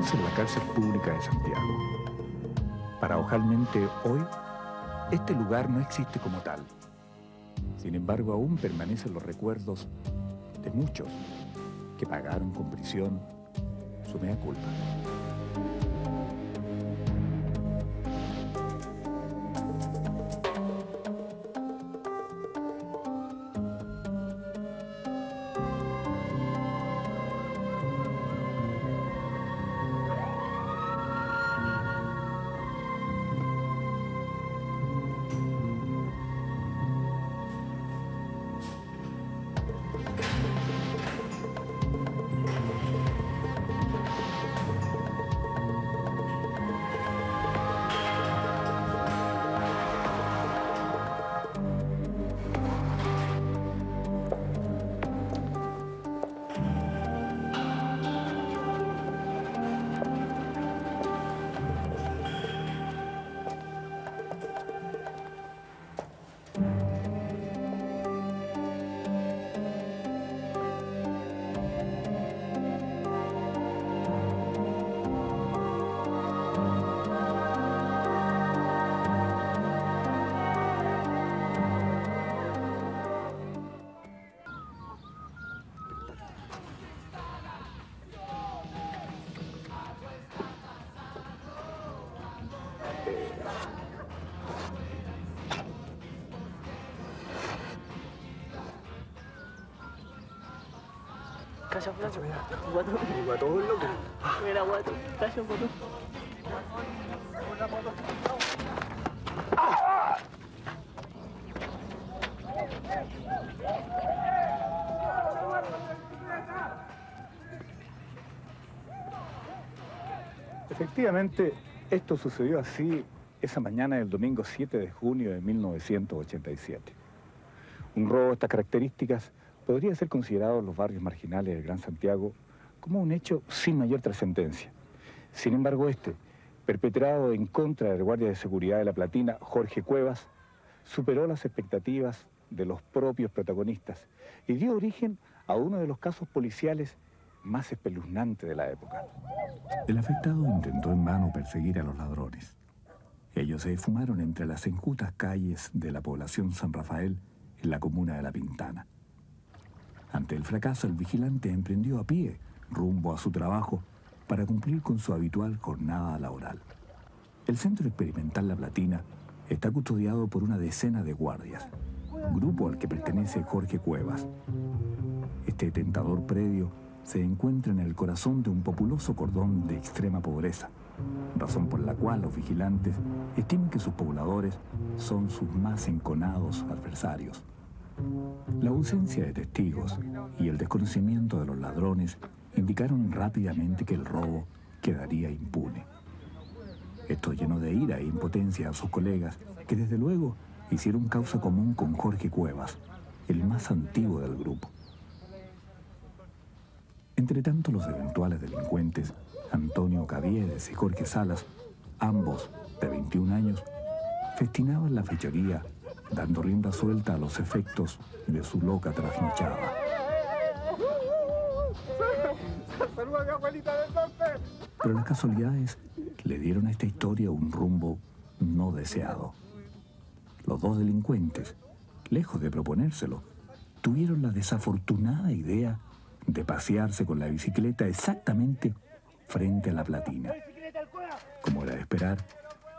comienza en la cárcel pública de Santiago. Paradojalmente, hoy, este lugar no existe como tal. Sin embargo, aún permanecen los recuerdos de muchos que pagaron con prisión su mea culpa. Calla, flaco. Guato. Guato, loco. Mira, guato. Calla, guato. Efectivamente, esto sucedió así esa mañana del domingo 7 de junio de 1987. Un robo de estas características podría ser considerado en los barrios marginales del Gran Santiago como un hecho sin mayor trascendencia. Sin embargo, perpetrado en contra del guardia de seguridad de La Platina, Jorge Cuevas, superó las expectativas de los propios protagonistas y dio origen a uno de los casos policiales más espeluznantes de la época. El afectado intentó en vano perseguir a los ladrones. Ellos se esfumaron entre las enjutas calles de la población San Rafael en la comuna de La Pintana. Ante el fracaso, el vigilante emprendió a pie rumbo a su trabajo para cumplir con su habitual jornada laboral. El Centro Experimental La Platina está custodiado por una decena de guardias, grupo al que pertenece Jorge Cuevas. Este tentador predio se encuentra en el corazón de un populoso cordón de extrema pobreza, razón por la cual los vigilantes estiman que sus pobladores son sus más enconados adversarios. La ausencia de testigos y el desconocimiento de los ladrones indicaron rápidamente que el robo quedaría impune. Esto llenó de ira e impotencia a sus colegas, que desde luego hicieron causa común con Jorge Cuevas, el más antiguo del grupo. Entre tanto, los eventuales delincuentes, Antonio Caviedes y Jorge Salas, ambos de 21 años, festinaban la fechoría, dando rienda suelta a los efectos de su loca trasnochada. Pero las casualidades le dieron a esta historia un rumbo no deseado. Los dos delincuentes, lejos de proponérselo, tuvieron la desafortunada idea de pasearse con la bicicleta exactamente frente a La Platina. Como era de esperar,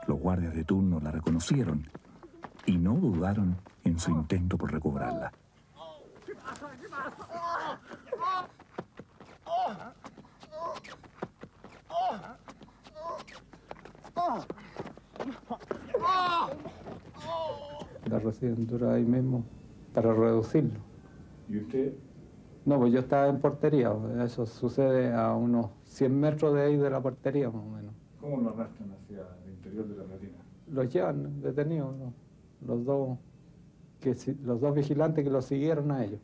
los guardias de turno la reconocieron y no dudaron en su intento por recobrarla. La recién ahí mismo para reducirlo. ¿Y usted? No, pues yo estaba en portería, eso sucede a unos 100 metros de ahí de la portería más o menos. ¿Cómo lo arrastran hacia el interior de La Platina? Los llevan detenidos, los dos vigilantes que los siguieron a ellos.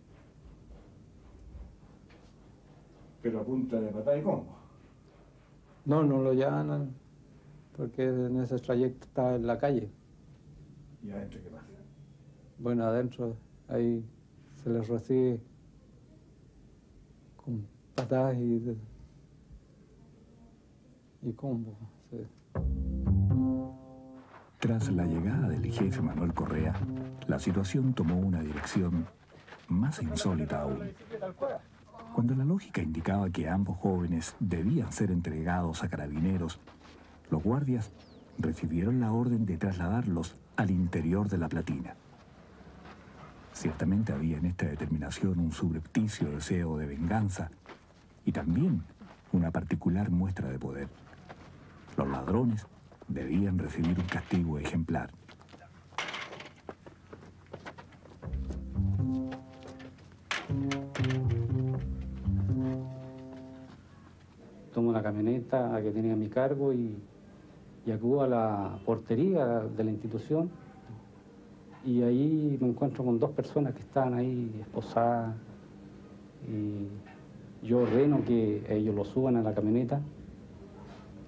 Pero a punta de patada y combo. No lo llevan porque en ese trayecto estaba en la calle. ¿Y adentro qué pasa? Bueno, adentro ahí se les recibe con patadas y combo. Sí. Tras la llegada del jefe Manuel Correa, la situación tomó una dirección más insólita aún. Cuando la lógica indicaba que ambos jóvenes debían ser entregados a carabineros, los guardias recibieron la orden de trasladarlos al interior de la Platina. Ciertamente había en esta determinación un subrepticio deseo de venganza y también una particular muestra de poder. Los ladrones debían recibir un castigo ejemplar. Tomo la camioneta que tenía a mi cargo y acudo a la portería de la institución y ahí me encuentro con dos personas que estaban ahí esposadas y yo ordeno que ellos lo suban a la camioneta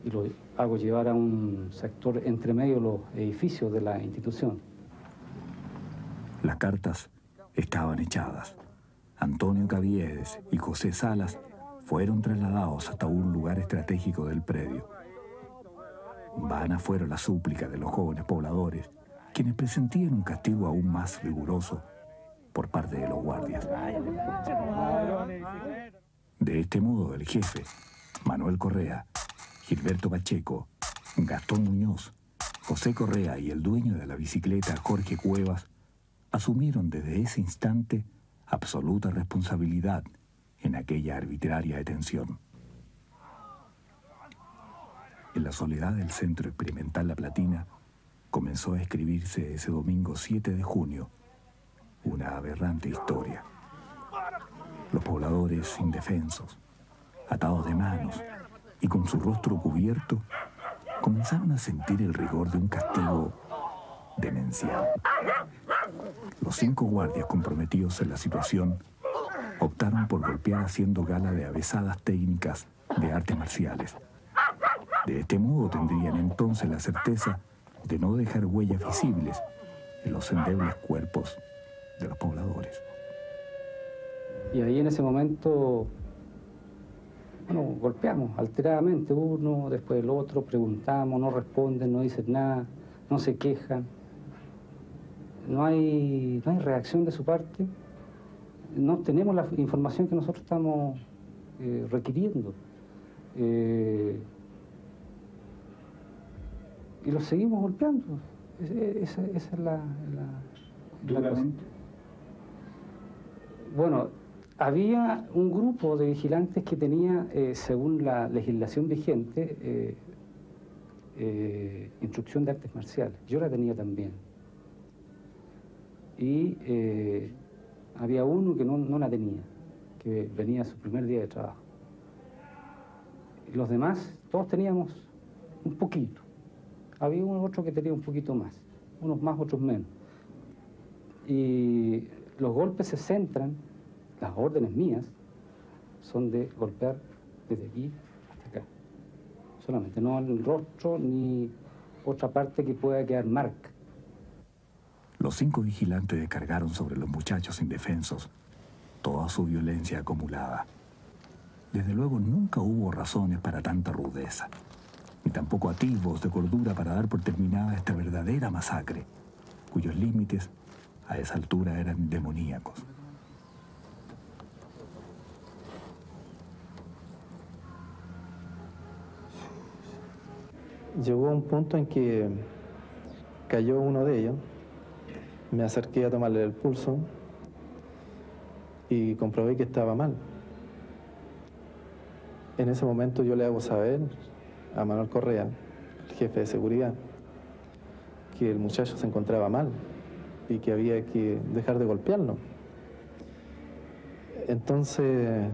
y lo hago llevar a un sector entre medio de los edificios de la institución. Las cartas estaban echadas. Antonio Caviedes y José Salas fueron trasladados hasta un lugar estratégico del predio. Vanas fueron las súplicas de los jóvenes pobladores, quienes presentían un castigo aún más riguroso por parte de los guardias. De este modo, el jefe, Manuel Correa, Gilberto Pacheco, Gastón Muñoz, José Correa y el dueño de la bicicleta, Jorge Cuevas, asumieron desde ese instante absoluta responsabilidad en aquella arbitraria detención. En la soledad del Centro Experimental La Platina, comenzó a escribirse ese domingo 7 de junio una aberrante historia. Los pobladores indefensos, atados de manos y con su rostro cubierto, comenzaron a sentir el rigor de un castigo demencial. Los 5 guardias comprometidos en la situación optaron por golpear haciendo gala de avesadas técnicas de artes marciales. De este modo tendrían entonces la certeza de no dejar huellas visibles en los endebles cuerpos de los pobladores. Y ahí en ese momento, bueno, golpeamos alteradamente uno, después el otro, preguntamos, no responden, no dicen nada, no se quejan. No hay reacción de su parte. No tenemos la información que nosotros estamos requiriendo. Y los seguimos golpeando. Esa es la cosa. Bueno, había un grupo de vigilantes que tenía, según la legislación vigente, instrucción de artes marciales. Yo la tenía también. Y había uno que no la tenía, que venía a su primer día de trabajo. Y los demás, todos teníamos un poquito. Había uno otro que tenía un poquito más, unos más, otros menos. Y los golpes se centran, las órdenes mías, son de golpear desde aquí hasta acá. Solamente, no en el rostro ni otra parte que pueda quedar marca. Los 5 vigilantes descargaron sobre los muchachos indefensos toda su violencia acumulada. Desde luego nunca hubo razones para tanta rudeza, ni tampoco atisbos de cordura para dar por terminada esta verdadera masacre, cuyos límites a esa altura eran demoníacos. Llegó un punto en que cayó uno de ellos, me acerqué a tomarle el pulso y comprobé que estaba mal. En ese momento yo le hago saber a Manuel Correa, el jefe de seguridad, que el muchacho se encontraba mal y que había que dejar de golpearlo. Entonces,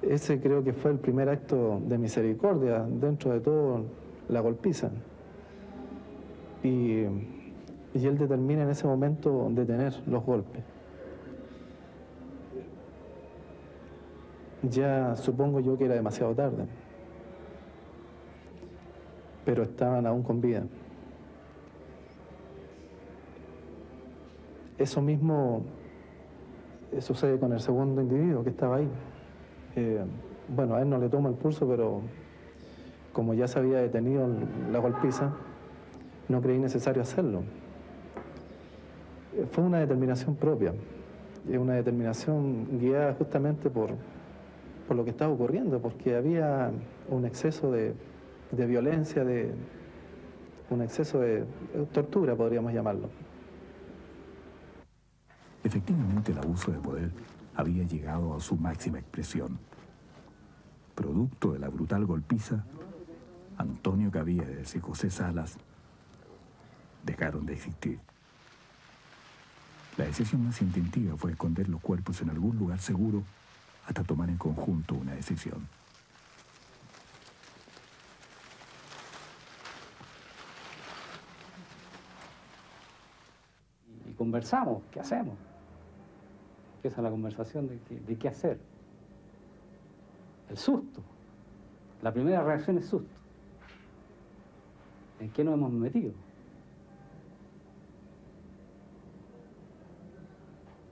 ese creo que fue el primer acto de misericordia dentro de todo la golpiza. Y él determina en ese momento detener los golpes. Ya supongo yo que era demasiado tarde, pero estaban aún con vida. Eso mismo sucede con el segundo individuo que estaba ahí. Bueno, a él no le tomo el pulso, pero como ya se había detenido la golpiza, no creí necesario hacerlo. Fue una determinación propia, una determinación guiada justamente por lo que estaba ocurriendo, porque había un exceso de violencia, un exceso de tortura, podríamos llamarlo. Efectivamente, el abuso de poder había llegado a su máxima expresión. Producto de la brutal golpiza, Antonio Caviedes y José Salas dejaron de existir. La decisión más instintiva fue esconder los cuerpos en algún lugar seguro hasta tomar en conjunto una decisión. Y conversamos, ¿qué hacemos? Empieza la conversación de qué hacer. El susto. La primera reacción es susto. ¿En qué nos hemos metido?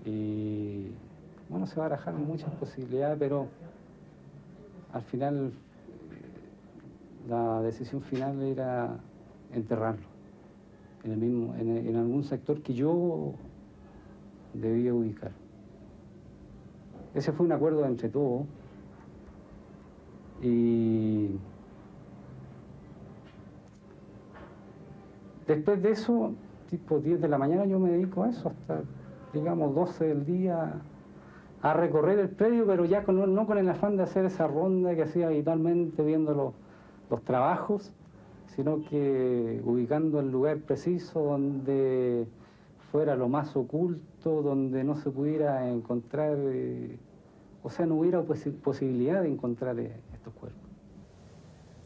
Y bueno, se barajaron muchas posibilidades, pero al final la decisión final era enterrarlo en algún sector que yo debía ubicar. Ese fue un acuerdo entre todos. Y después de eso, tipo 10 de la mañana, yo me dedico a eso hasta, digamos, 12 del día, a recorrer el predio, pero ya no con el afán de hacer esa ronda que hacía habitualmente viendo los trabajos, sino que ubicando el lugar preciso donde fuera lo más oculto, donde no se pudiera encontrar, o sea, no hubiera posibilidad de encontrar estos cuerpos.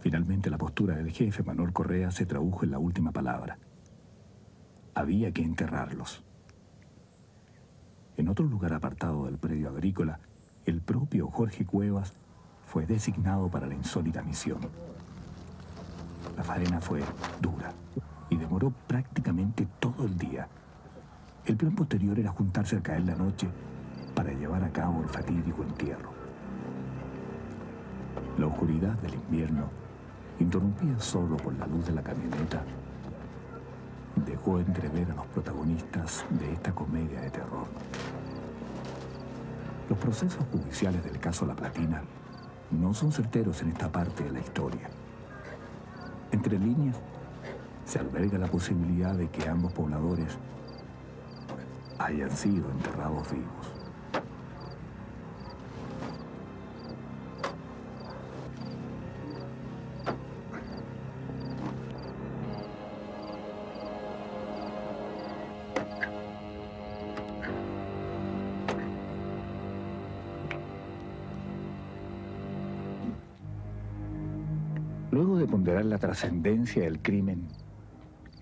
Finalmente, la postura del jefe Manuel Correa se tradujo en la última palabra. Había que enterrarlos. En otro lugar apartado del predio agrícola, el propio Jorge Cuevas fue designado para la insólita misión. La faena fue dura y demoró prácticamente todo el día. El plan posterior era juntarse al caer la noche para llevar a cabo el fatídico entierro. La oscuridad del invierno, interrumpida solo por la luz de la camioneta, dejó entrever a los protagonistas de esta comedia de terror. Los procesos judiciales del caso La Platina no son certeros en esta parte de la historia. Entre líneas, se alberga la posibilidad de que ambos pobladores hayan sido enterrados vivos. Luego de ponderar la trascendencia del crimen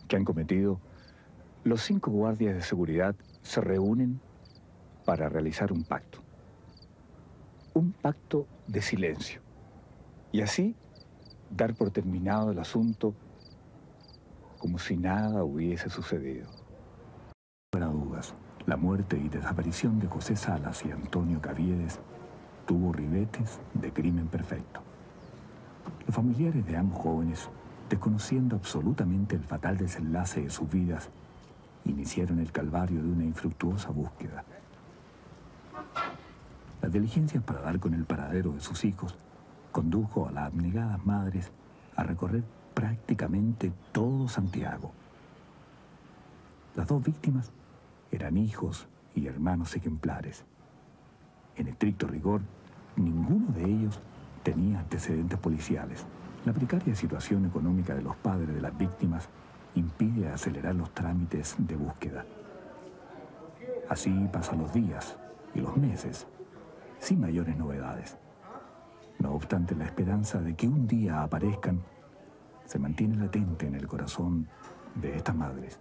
que han cometido, los 5 guardias de seguridad se reúnen para realizar un pacto. Un pacto de silencio. Y así dar por terminado el asunto como si nada hubiese sucedido. Fuera dudas, la muerte y desaparición de José Salas y Antonio Caviedes tuvo ribetes de crimen perfecto. Los familiares de ambos jóvenes, desconociendo absolutamente el fatal desenlace de sus vidas, iniciaron el calvario de una infructuosa búsqueda. Las diligencias para dar con el paradero de sus hijos condujo a las abnegadas madres a recorrer prácticamente todo Santiago. Las 2 víctimas eran hijos y hermanos ejemplares. En estricto rigor, ninguno de ellos tenía antecedentes policiales. La precaria situación económica de los padres de las víctimas impide acelerar los trámites de búsqueda. Así pasan los días y los meses, sin mayores novedades. No obstante, la esperanza de que un día aparezcan se mantiene latente en el corazón de estas madres.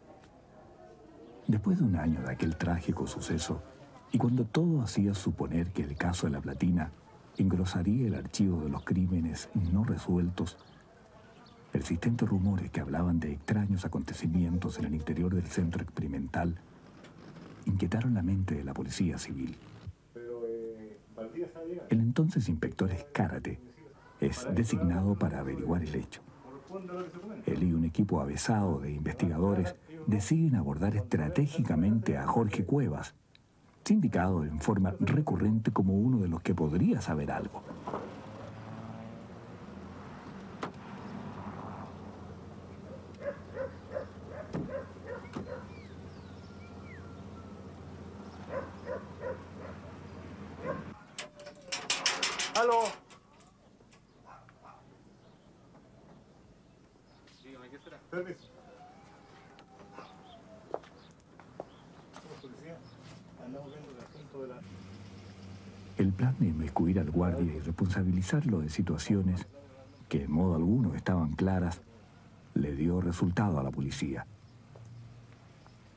Después de un año de aquel trágico suceso, y cuando todo hacía suponer que el caso de La Platina engrosaría el archivo de los crímenes no resueltos, persistentes rumores que hablaban de extraños acontecimientos en el interior del centro experimental inquietaron la mente de la policía civil. El entonces inspector Escárate, es designado para averiguar el hecho. Él y un equipo avesado de investigadores deciden abordar estratégicamente a Jorge Cuevas, sindicado en forma recurrente como uno de los que podría saber algo. ¡Aló! Dígame, ¿qué será? Permiso. Somos policía. Andamos viendo el asunto de la... El plan de inmiscuir al guardia y responsabilizarlo de situaciones que en modo alguno estaban claras le dio resultado a la policía.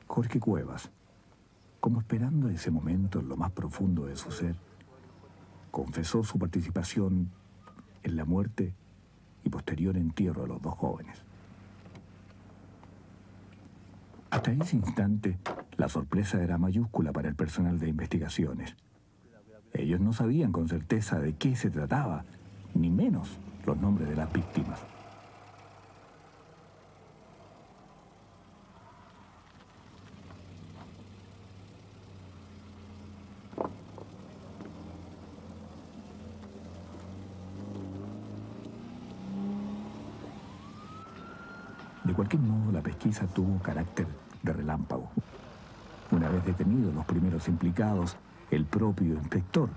Jorge Cuevas, como esperando ese momento en lo más profundo de su ser, confesó su participación en la muerte y posterior entierro de los dos jóvenes. Hasta ese instante, la sorpresa era mayúscula para el personal de investigaciones. Ellos no sabían con certeza de qué se trataba, ni menos los nombres de las víctimas. De cualquier modo, la pesquisa tuvo carácter de relámpago. Una vez detenidos los primeros implicados, el propio inspector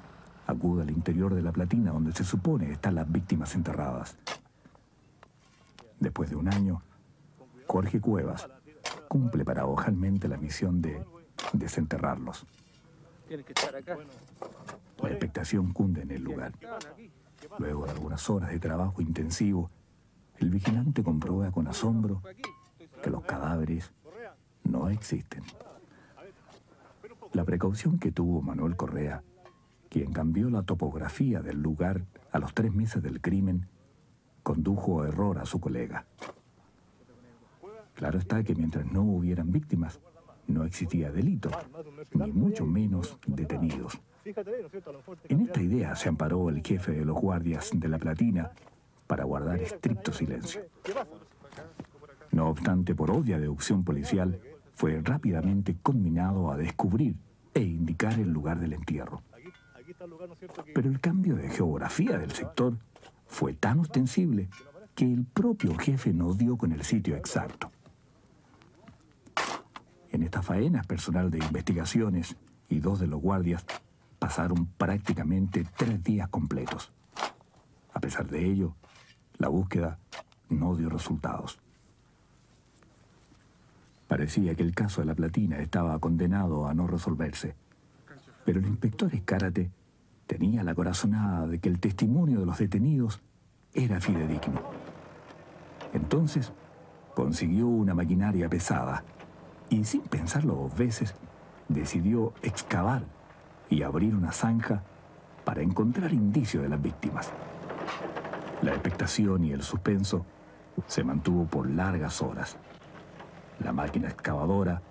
acude al interior de la platina donde se supone están las víctimas enterradas. Después de un año, Jorge Cuevas cumple paradojalmente la misión de desenterrarlos. Tienes que estar acá. La expectación cunde en el lugar. Luego de algunas horas de trabajo intensivo, el vigilante comprueba con asombro que los cadáveres no existen. La precaución que tuvo Manuel Correa, quien cambió la topografía del lugar a los 3 meses del crimen, condujo a error a su colega. Claro está que mientras no hubieran víctimas, no existía delito, ni mucho menos detenidos. En esta idea se amparó el jefe de los guardias de la platina para guardar estricto silencio. No obstante, por obvia deducción policial, fue rápidamente conminado a descubrir e indicar el lugar del entierro. Pero el cambio de geografía del sector fue tan ostensible que el propio jefe no dio con el sitio exacto. En estas faenas, personal de investigaciones y 2 de los guardias pasaron prácticamente 3 días completos. A pesar de ello, la búsqueda no dio resultados. Parecía que el caso de la platina estaba condenado a no resolverse, pero el inspector Escárate tenía la corazonada de que el testimonio de los detenidos era fidedigno. Entonces, consiguió una maquinaria pesada y, sin pensarlo 2 veces, decidió excavar y abrir una zanja para encontrar indicios de las víctimas. La expectación y el suspenso se mantuvo por largas horas. La máquina excavadora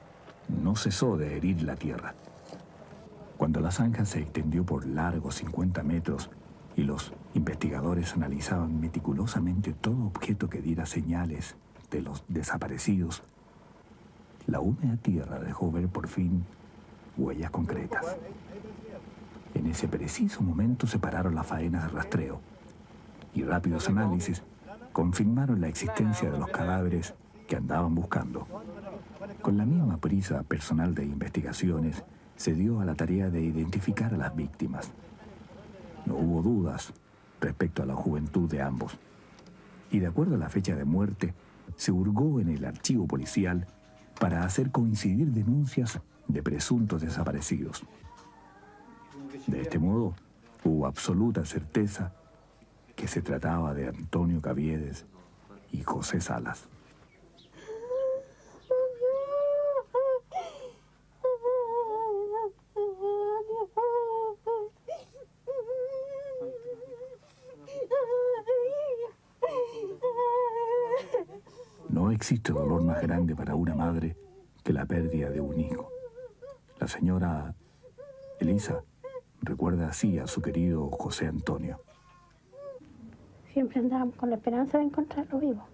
no cesó de herir la tierra. Cuando la zanja se extendió por largos 50 metros y los investigadores analizaban meticulosamente todo objeto que diera señales de los desaparecidos, la húmeda tierra dejó ver por fin huellas concretas. En ese preciso momento se pararon las faenas de rastreo y rápidos análisis confirmaron la existencia de los cadáveres que andaban buscando. Con la misma prisa, personal de investigaciones se dio a la tarea de identificar a las víctimas. No hubo dudas respecto a la juventud de ambos, y de acuerdo a la fecha de muerte, se hurgó en el archivo policial para hacer coincidir denuncias de presuntos desaparecidos. De este modo, hubo absoluta certeza que se trataba de Antonio Caviedes y José Salas. No existe dolor más grande para una madre que la pérdida de un hijo. La señora Elisa recuerda así a su querido José Antonio. Siempre andábamos con la esperanza de encontrarlo vivo.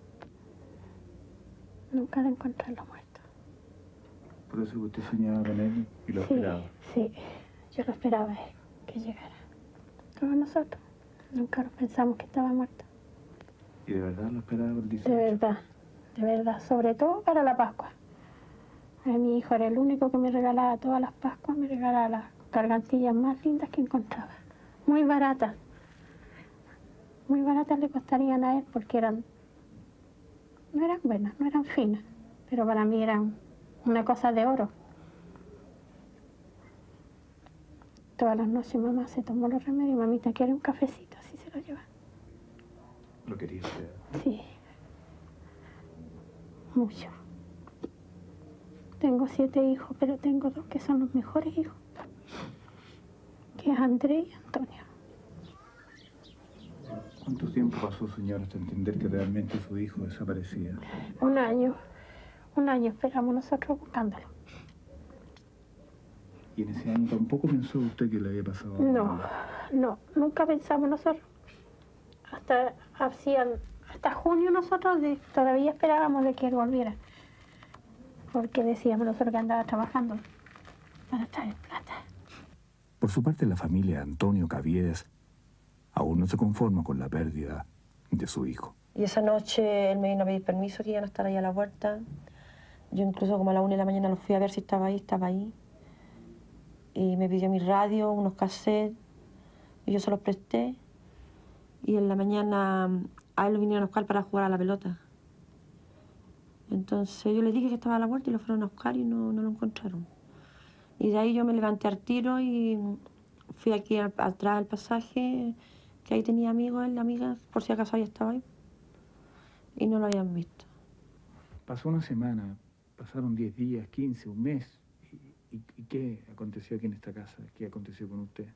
Nunca de encontrarlo muerto. Por eso usted soñaba con él y lo esperaba. Sí, yo lo esperaba a él, que llegara. Como nosotros. Nunca nos pensamos que estaba muerto. ¿Y de verdad lo esperaba el 18? De verdad, sobre todo para la Pascua. Mi hijo era el único que me regalaba todas las Pascuas, me regalaba las gargantillas más lindas que encontraba. Muy baratas. Muy baratas le costarían a él porque no eran buenas, no eran finas, pero para mí eran una cosa de oro. Todas las noches mamá se tomó los remedios, mamita quiere un cafecito, así se lo lleva. ¿Lo quería usted? Sí, mucho. Tengo 7 hijos, pero tengo 2 que son los mejores hijos, que es Andrés y Antonio. ¿Cuánto tiempo pasó, señor, hasta entender que realmente su hijo desaparecía? Un año esperamos nosotros buscándolo. ¿Y en ese año tampoco pensó usted que le había pasado algo? No, nunca pensamos nosotros. Hasta junio nosotros todavía esperábamos de que él volviera. Porque decíamos nosotros que andaba trabajando para traer plata. Por su parte, la familia Antonio Caviedes aún no se conforma con la pérdida de su hijo. Y esa noche él me vino a pedir permiso que iban a estar ahí a la puerta. Yo incluso como a la 1 de la mañana lo fui a ver si estaba ahí. Y me pidió mi radio, unos cassettes, y yo se los presté. Y en la mañana a él lo vinieron a buscar para jugar a la pelota. Entonces yo les dije que estaba a la puerta y lo fueron a buscar y no lo encontraron. Y de ahí yo me levanté al tiro y fui aquí atrás del pasaje, que ahí tenía amigos, él, amigas, por si acaso ahí estaba ahí. Y no lo habían visto. Pasó una semana, pasaron 10 días, 15, un mes. ¿Y qué aconteció aquí en esta casa? ¿Qué aconteció con usted?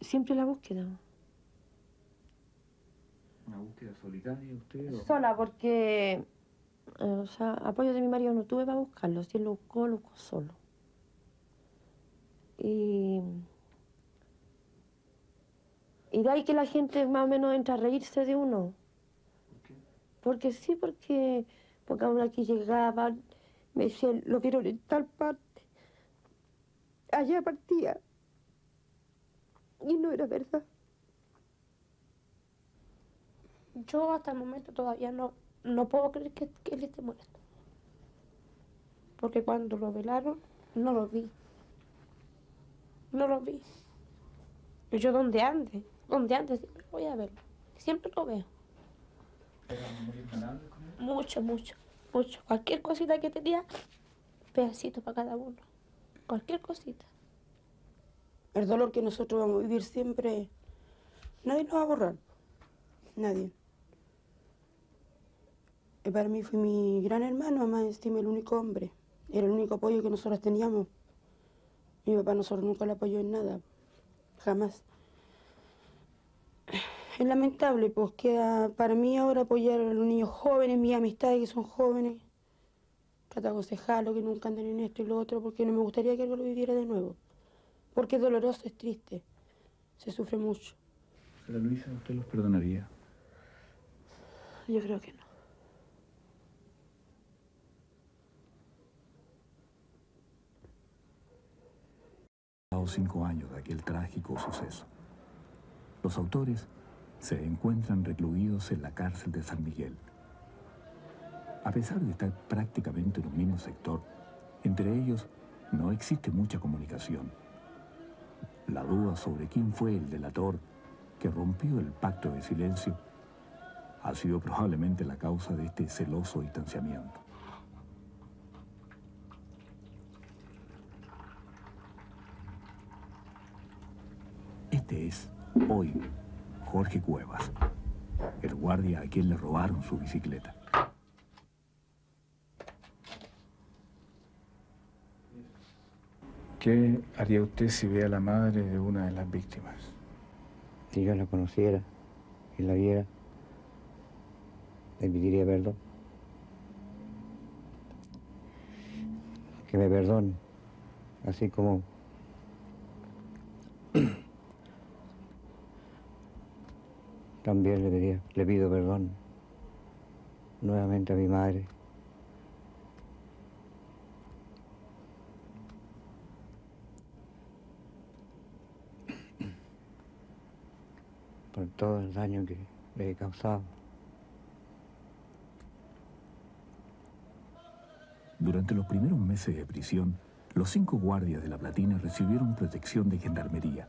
Siempre la búsqueda. ¿Una búsqueda solitaria usted? ¿O? Sola, porque apoyo de mi marido no tuve para buscarlo. Si él lo buscó solo. Y de ahí que la gente más o menos entra a reírse de uno. ¿Por qué? Porque sí, porque aún aquí llegaba, me decían, lo vieron en tal parte. Allá partía. Y no era verdad. Yo hasta el momento todavía no puedo creer que él esté muerto. Porque cuando lo velaron, no lo vi. No lo vi. Y yo donde ande, siempre voy a verlo. Siempre lo veo. Mucho. Cualquier cosita que tenía, pedacito para cada uno. Cualquier cosita. El dolor que nosotros vamos a vivir siempre, nadie nos va a borrar. Nadie. Y para mí fue mi gran hermano, más encima el único hombre. Era el único apoyo que nosotros teníamos. Mi papá a nosotros nunca le apoyó en nada. Jamás. Es lamentable, pues queda para mí ahora apoyar a los niños jóvenes, mis amistades que son jóvenes. Tratar de aconsejarlo, que nunca anden en esto y lo otro, porque no me gustaría que algo lo viviera de nuevo. Porque es doloroso, es triste. Se sufre mucho. Señora Luisa, ¿usted los perdonaría? Yo creo que no. Pasados 5 años de aquel trágico suceso. Los autores se encuentran recluidos en la cárcel de San Miguel. A pesar de estar prácticamente en un mismo sector, entre ellos no existe mucha comunicación. La duda sobre quién fue el delator que rompió el pacto de silencio ha sido probablemente la causa de este celoso distanciamiento. Este es, hoy, Jorge Cuevas, el guardia a quien le robaron su bicicleta. ¿Qué haría usted si ve a la madre de una de las víctimas? Si yo la conociera y la viera, le pediría perdón. Que me perdone, así como también le pido perdón nuevamente a mi madre. Por todo el daño que le he causado. Durante los primeros meses de prisión, los 5 guardias de La Platina recibieron protección de gendarmería,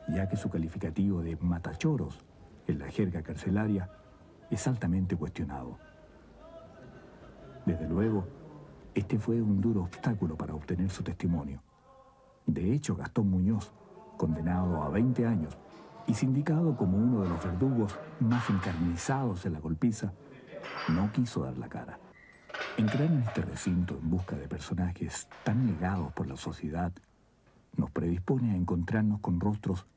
ya que su calificativo de matachoros en la jerga carcelaria es altamente cuestionado. Desde luego, este fue un duro obstáculo para obtener su testimonio. De hecho, Gastón Muñoz, condenado a 20 años y sindicado como uno de los verdugos más encarnizados en la golpiza, no quiso dar la cara. Entrar en este recinto en busca de personajes tan negados por la sociedad nos predispone a encontrarnos con rostros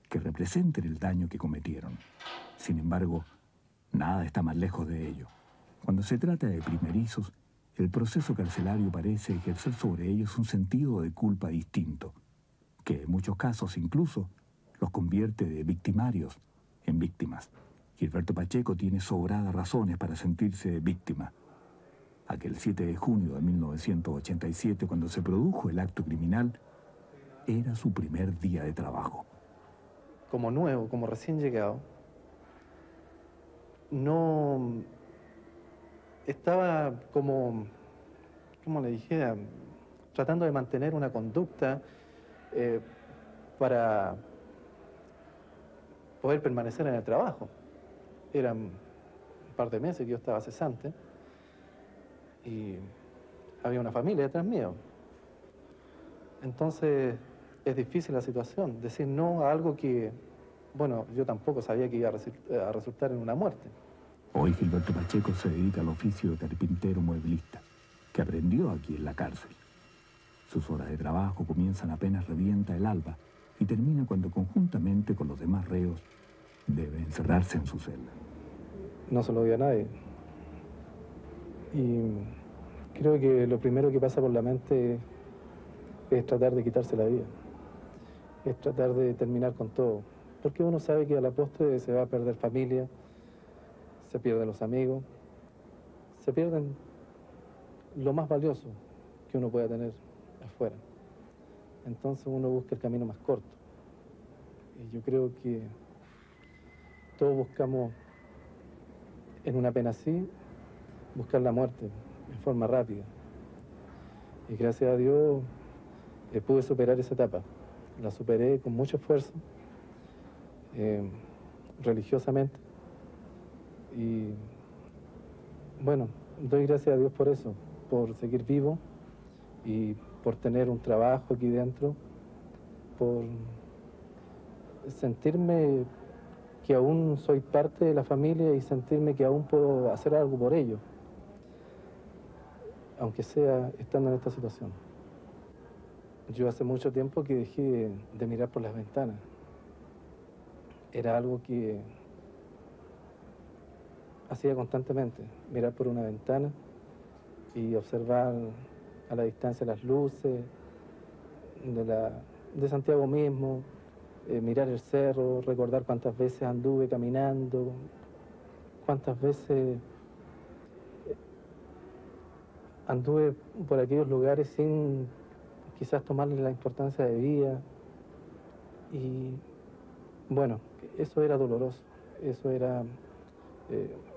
que representen el daño que cometieron. Sin embargo, nada está más lejos de ello. Cuando se trata de primerizos, el proceso carcelario parece ejercer sobre ellos un sentido de culpa distinto, que en muchos casos incluso los convierte de victimarios en víctimas. Gilberto Pacheco tiene sobradas razones para sentirse víctima. Aquel 7 de junio de 1987, cuando se produjo el acto criminal, era su primer día de trabajo. Como nuevo, como recién llegado, no estaba como le dijera, tratando de mantener una conducta para poder permanecer en el trabajo. Eran un par de meses que yo estaba cesante y había una familia detrás mío. Entonces es difícil la situación, decir no a algo que, bueno, yo tampoco sabía que iba a resultar en una muerte. Hoy Gilberto Pacheco se dedica al oficio de carpintero mueblista, que aprendió aquí en la cárcel. Sus horas de trabajo comienzan apenas revienta el alba y termina cuando conjuntamente con los demás reos debe encerrarse en su celda. No se lo odia a nadie. Y creo que lo primero que pasa por la mente es tratar de quitarse la vida. Es tratar de terminar con todo. Porque uno sabe que a la postre se va a perder familia, se pierden los amigos, se pierden lo más valioso que uno pueda tener afuera. Entonces uno busca el camino más corto. Y yo creo que todos buscamos, en una pena así, buscar la muerte en forma rápida. Y gracias a Dios pude superar esa etapa. La superé con mucho esfuerzo, religiosamente. Y bueno, doy gracias a Dios por eso, por seguir vivo y por tener un trabajo aquí dentro, por sentirme que aún soy parte de la familia y sentirme que aún puedo hacer algo por ellos, aunque sea estando en esta situación. Yo hace mucho tiempo que dejé de mirar por las ventanas. Era algo que hacía constantemente, mirar por una ventana y observar a la distancia las luces de Santiago mismo, mirar el cerro, recordar cuántas veces anduve caminando, cuántas veces anduve por aquellos lugares sin quizás tomarle la importancia de vida. Y bueno, eso era doloroso, eso era...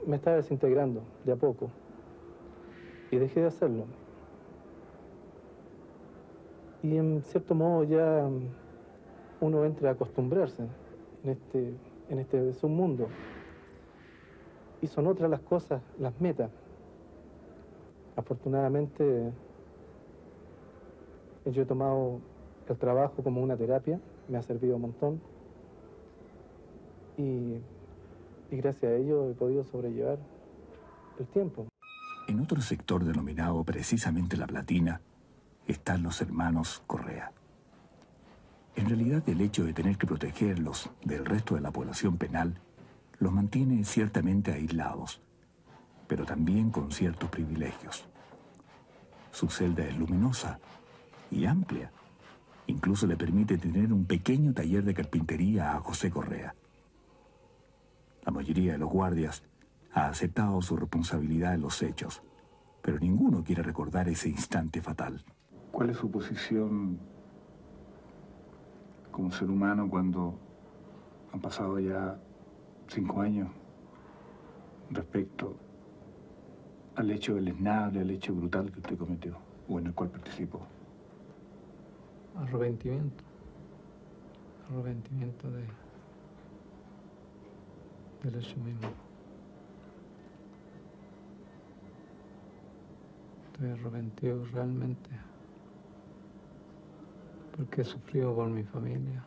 me estaba desintegrando de a poco y dejé de hacerlo. Y en cierto modo ya uno entra a acostumbrarse en este submundo. Y son otras las cosas, las metas. Afortunadamente yo he tomado el trabajo como una terapia, me ha servido un montón. Y gracias a ello he podido sobrellevar el tiempo. En otro sector denominado precisamente La Platina están los hermanos Correa. En realidad, el hecho de tener que protegerlos del resto de la población penal los mantiene ciertamente aislados, pero también con ciertos privilegios. Su celda es luminosa y amplia. Incluso le permite tener un pequeño taller de carpintería a José Correa. La mayoría de los guardias ha aceptado su responsabilidad en los hechos, pero ninguno quiere recordar ese instante fatal. ¿Cuál es su posición como ser humano cuando han pasado ya 5 años respecto al hecho deleznable, al hecho brutal que usted cometió o en el cual participó? Arrepentimiento. Arrepentimiento del hecho mismo. Estoy arrepentido realmente porque he sufrido por mi familia.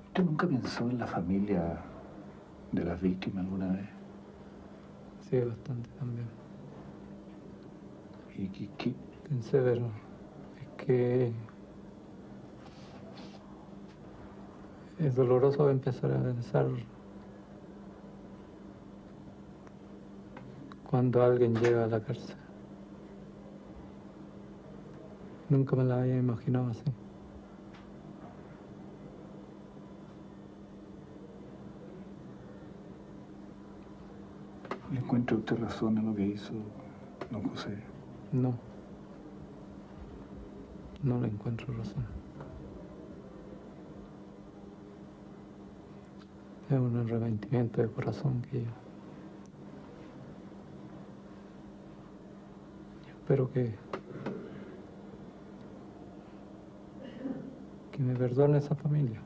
¿Usted nunca pensó en la familia de las víctimas alguna vez? Sí, bastante también. ¿Y qué? Pensé, pero es que es doloroso empezar a pensar cuando alguien llega a la cárcel. Nunca me la había imaginado así. ¿Le encuentra usted razón en lo que hizo don José? No. No le encuentro razón. Es un arrepentimiento de corazón que yo espero que me perdone esa familia.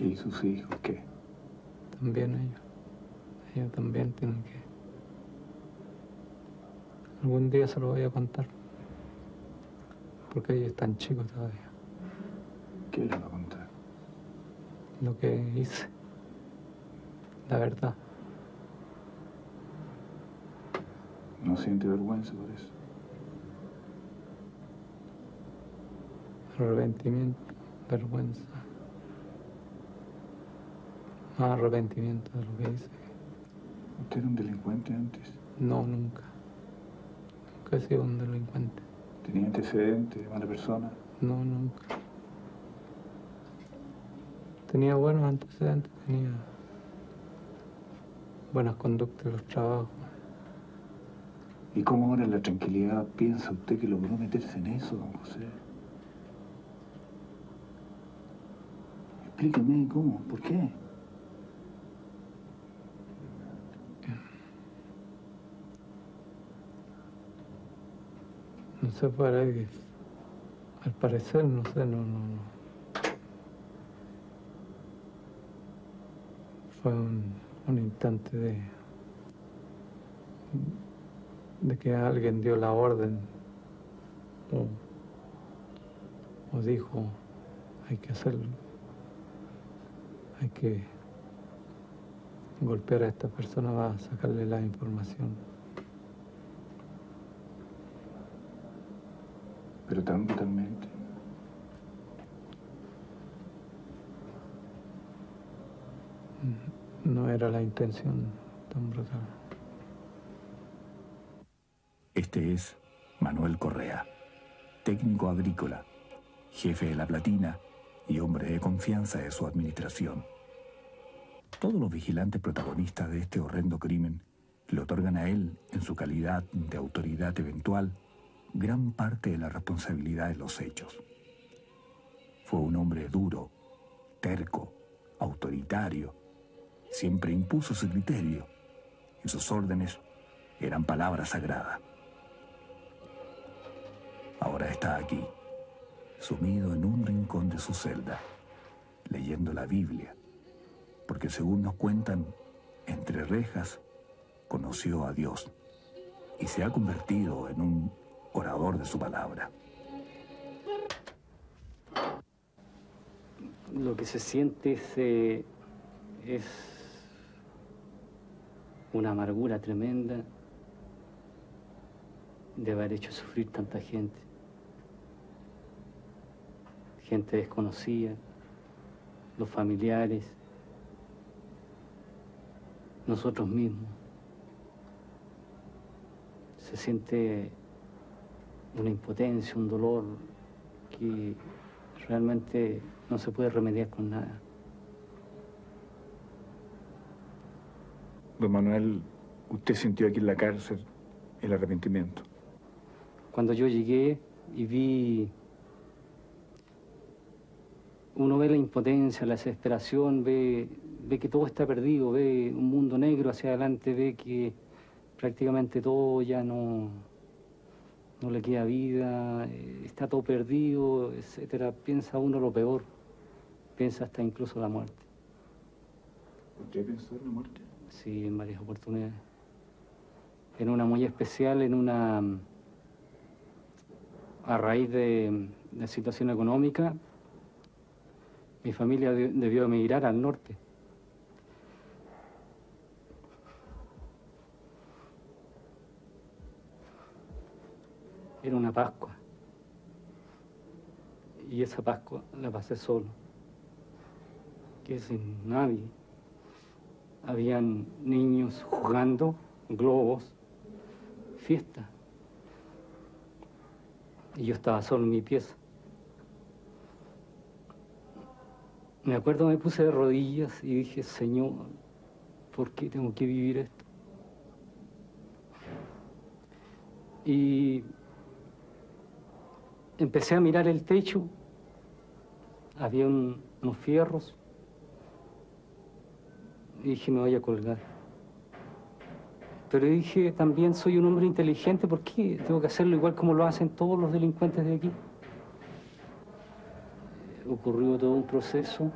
¿Y sus hijos qué? También ellos. Ellos también tienen que... Algún día se lo voy a contar. Porque ellos están chicos todavía. ¿Qué les va a contar? Lo que hice. La verdad. ¿No siente vergüenza por eso? Arrepentimiento, vergüenza. Más arrepentimiento de lo que hice. ¿Usted era un delincuente antes? No, nunca. Nunca he sido un delincuente. ¿Tenía antecedentes de mala persona? No, nunca. Tenía buenos antecedentes, tenía buenas conductas en los trabajos. ¿Y cómo ahora en la tranquilidad piensa usted que logró meterse en eso, don José? Explíqueme cómo, por qué. No sé, para que al parecer, no sé, no. Fue un instante de que alguien dio la orden o dijo, hay que hacerlo, hay que golpear a esta persona para sacarle la información. Pero tan brutalmente. No era la intención tan brutal. Este es Manuel Correa, técnico agrícola, jefe de La Platina y hombre de confianza de su administración. Todos los vigilantes protagonistas de este horrendo crimen le otorgan a él, en su calidad de autoridad eventual, gran parte de la responsabilidad de los hechos. Fue un hombre duro, terco, autoritario. Siempre impuso su criterio y sus órdenes eran palabra sagrada. Ahora está aquí, sumido en un rincón de su celda, leyendo la Biblia, porque según nos cuentan, entre rejas, conoció a Dios y se ha convertido en un orador de su palabra. Lo que se siente es una amargura tremenda de haber hecho sufrir tanta gente. Gente desconocida, los familiares, nosotros mismos. Se siente una impotencia, un dolor que realmente no se puede remediar con nada. Don Manuel, ¿usted sintió aquí en la cárcel el arrepentimiento? Cuando yo llegué y vi, uno ve la impotencia, la desesperación, ve que todo está perdido, ve un mundo negro hacia adelante, ve que prácticamente todo ya no le queda vida, está todo perdido, etcétera. Piensa uno lo peor, piensa hasta incluso la muerte. ¿Usted pensó en la muerte? Sí, en varias oportunidades. En una muy especial, a raíz de la situación económica, mi familia debió emigrar al norte. Era una Pascua. Y esa Pascua la pasé solo. Que sin nadie. Habían niños jugando, globos, fiesta. Y yo estaba solo en mi pieza. Me acuerdo, me puse de rodillas y dije, Señor, ¿por qué tengo que vivir esto? Y empecé a mirar el techo. Había unos fierros. Y dije, me voy a colgar. Pero dije, también soy un hombre inteligente, ¿por qué tengo que hacerlo igual como lo hacen todos los delincuentes de aquí? Ocurrió todo un proceso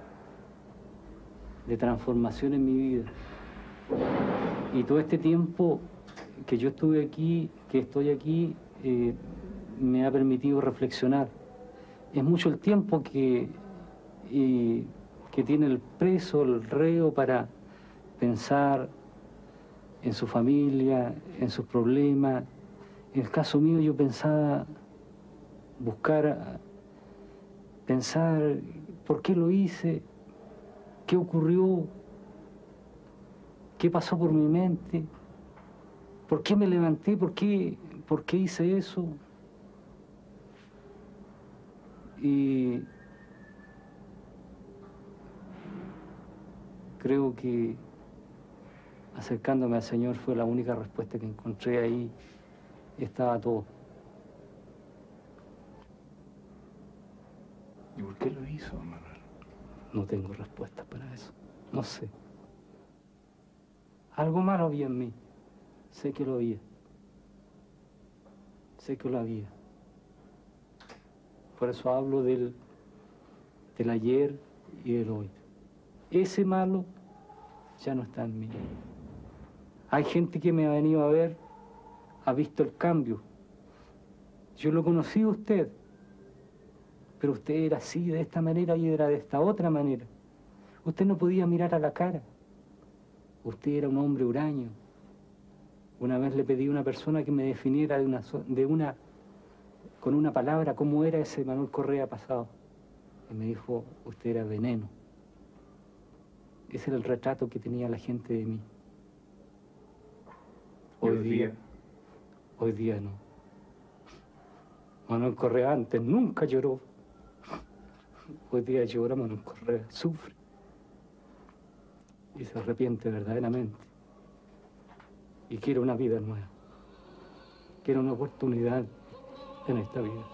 de transformación en mi vida. Y todo este tiempo que yo estuve aquí, que estoy aquí, me ha permitido reflexionar. Es mucho el tiempo que tiene el preso, el reo, para pensar en su familia, en sus problemas. En el caso mío yo pensaba pensar por qué lo hice, qué ocurrió, qué pasó por mi mente, por qué me levanté, por qué hice eso. Y creo que acercándome al Señor fue la única respuesta que encontré ahí. Estaba todo. ¿Y por qué lo hizo, don Manuel? No tengo respuestas para eso. No sé. Algo malo había en mí. Sé que lo había. Sé que lo había. Por eso hablo del ayer y del hoy. Ese malo ya no está en mí. Hay gente que me ha venido a ver, ha visto el cambio. Yo lo conocí a usted, pero usted era así, de esta manera, y era de esta otra manera. Usted no podía mirar a la cara. Usted era un hombre huraño. Una vez le pedí a una persona que me definiera con una palabra cómo era ese Manuel Correa pasado. Y me dijo, usted era veneno. Ese era el retrato que tenía la gente de mí. Hoy día no. Manuel Correa antes nunca lloró. Hoy día llora Manuel Correa, sufre. Y se arrepiente verdaderamente. Y quiere una vida nueva. Quiere una oportunidad en esta vida.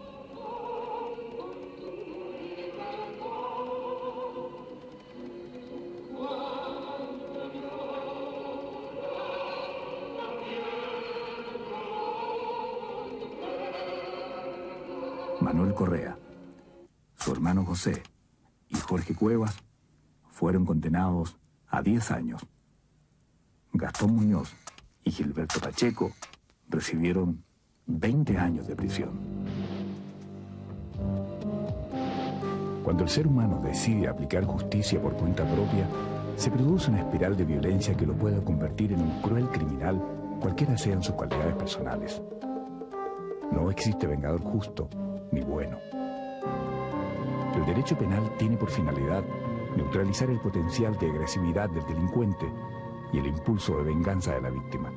Manuel Correa, su hermano José y Jorge Cuevas fueron condenados a 10 años. Gastón Muñoz y Gilberto Pacheco recibieron 20 años de prisión. Cuando el ser humano decide aplicar justicia por cuenta propia, se produce una espiral de violencia que lo puede convertir en un cruel criminal, cualquiera sean sus cualidades personales. No existe vengador justo ni bueno. El derecho penal tiene por finalidad neutralizar el potencial de agresividad del delincuente y el impulso de venganza de la víctima.